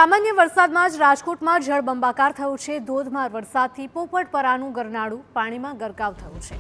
સામાન્ય વરસાદમાં જ રાજકોટમાં જળબંબાકાર થયું છે। ધોધમાર વરસાદથી પોપટપરાનું ગરનાળું પાણીમાં ગરકાવ થયું છે।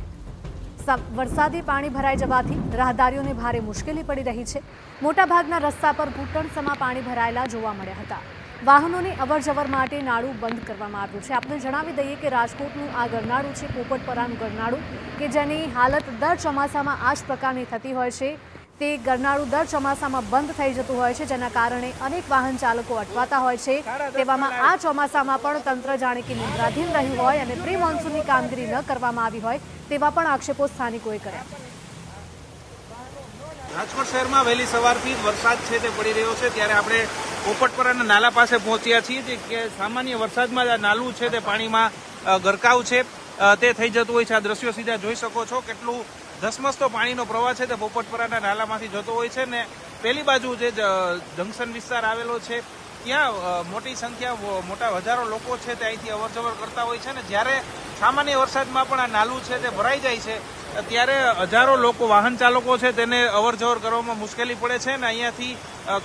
વરસાદી પાણી ભરાઈ જવાથી રાહદારીઓને ભારે મુશ્કેલી પડી રહી છે। મોટાભાગના રસ્તા પર ઘૂંટણસમા પાણી ભરાયેલા જોવા મળ્યા હતા। વાહનોની અવરજવર માટે નાળું બંધ કરવામાં આવ્યું છે। આપને જણાવી દઈએ કે રાજકોટનું આ ગરનાળું છે પોપટપરાનું ગરનાળું, કે જેની હાલત દર ચોમાસામાં આ જ પ્રકારની થતી હોય છે। તે ગરનાળું દર ચોમાસામાં બંધ થઈ જતું હોય છે, જેના કારણે અનેક વાહન ચાલકો અટવાતા હોય છે। તેવામાં આ ચોમાસામાં પણ તંત્ર જાણે કે નિંદ્રાધીન રહ્યું હોય અને પ્રી મોન્સૂનની કામગીરી ન કરવામાં આવી હોય તેવા પણ આક્ષેપો સ્થાનિકોએ કર્યા। રાજકોટ શહેરમાં વહેલી સવારથી જ વરસાદ છે તે પડી રહ્યો છે, ત્યારે આપણે પોપટપરાના નાલા પાસે પહોંચ્યા છીએ કે સામાન્ય વરસાદમાં આ નાલું છે તે પાણીમાં ગરકાવ છે તે થઈ જતું હોય છે। આ દ્રશ્યો સીધા જોઈ શકો છો, કેટલું ધસમસતો પાણીનો પ્રવાહ છે તે પોપટપરાના નાલામાંથી જતો હોય છે ને પેલી બાજુ જે જંકશન વિસ્તાર આવેલો છે ત્યાં મોટી સંખ્યા મોટા હજારો લોકો છે તે અહીંથી અવરજવર કરતા હોય છે ને જ્યારે સામાન્ય વરસાદમાં પણ આ નાલું છે તે ભરાઈ જાય છે ત્યારે હજારો લોકો વાહન ચાલકો છે તેને અવરજવર કરવામાં મુશ્કેલી પડે છે ને અહીંયાથી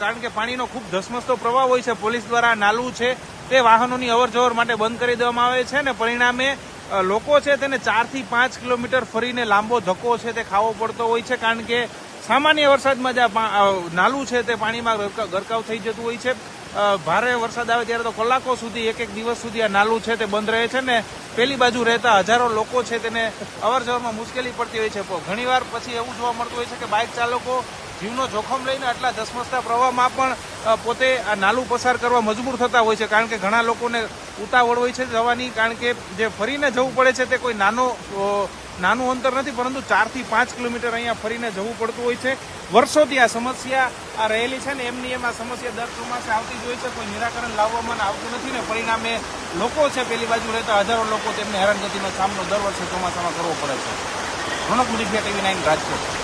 કારણ કે પાણીનો ખૂબ ધસમસતો પ્રવાહ હોય છે, પોલીસ દ્વારા નાલું છે તે વાહનોની અવરજવર માટે બંધ કરી દેવામાં આવે છે ને પરિણામે લોકો છે તેને 4 થી 5 કિલોમીટર ફરીને લાંબો ધક્કો છે તે ખાવો પડતો હોય છે, કારણ કે સામાન્ય વરસાદમાં જે નાલું છે તે પાણીમાં ગરકાવ થઈ જતું હોય છે। ભારે વરસાદ આવે ત્યારે તો કલાકો સુધી એક દિવસ સુધી આ નાલું છે તે બંધ રહે છે ને પેલી બાજુ રહેતા હજારો લોકો છે તેને અવરજવરમાં મુશ્કેલી પડતી હોય છે। ઘણીવાર પછી એવું જોવા મળતું હોય છે કે બાઇક ચાલકો જીવનો જોખમ લઈને આટલા ધસમસતા પ્રવાહમાં પણ પોતે આ નાલું પસાર કરવા મજબૂર થતા હોય છે, કારણ કે ઘણા લોકોને ઉતાવળ હોય છે જવાની, કારણ કે જે ફરીને જવું પડે છે તે કોઈ નાનું અંતર નથી, પરંતુ 4 થી 5 કિલોમીટર અહીંયા ફરીને જવું પડતું હોય છે। વર્ષોથી આ સમસ્યા આ રહેલી છે ને એમની એમ આ સમસ્યા દર ચોમાસે આવતી જ હોય છે, કોઈ નિરાકરણ લાવવામાં આવતું નથી ને પરિણામે લોકો છે પેલી બાજુ રહેતા હજારો લોકો તેમને હેરાનગતિનો સામનો દર વર્ષે ચોમાસામાં કરવો પડે છે। રોનક મુજીઠિયા, TV9 રાજકોટ।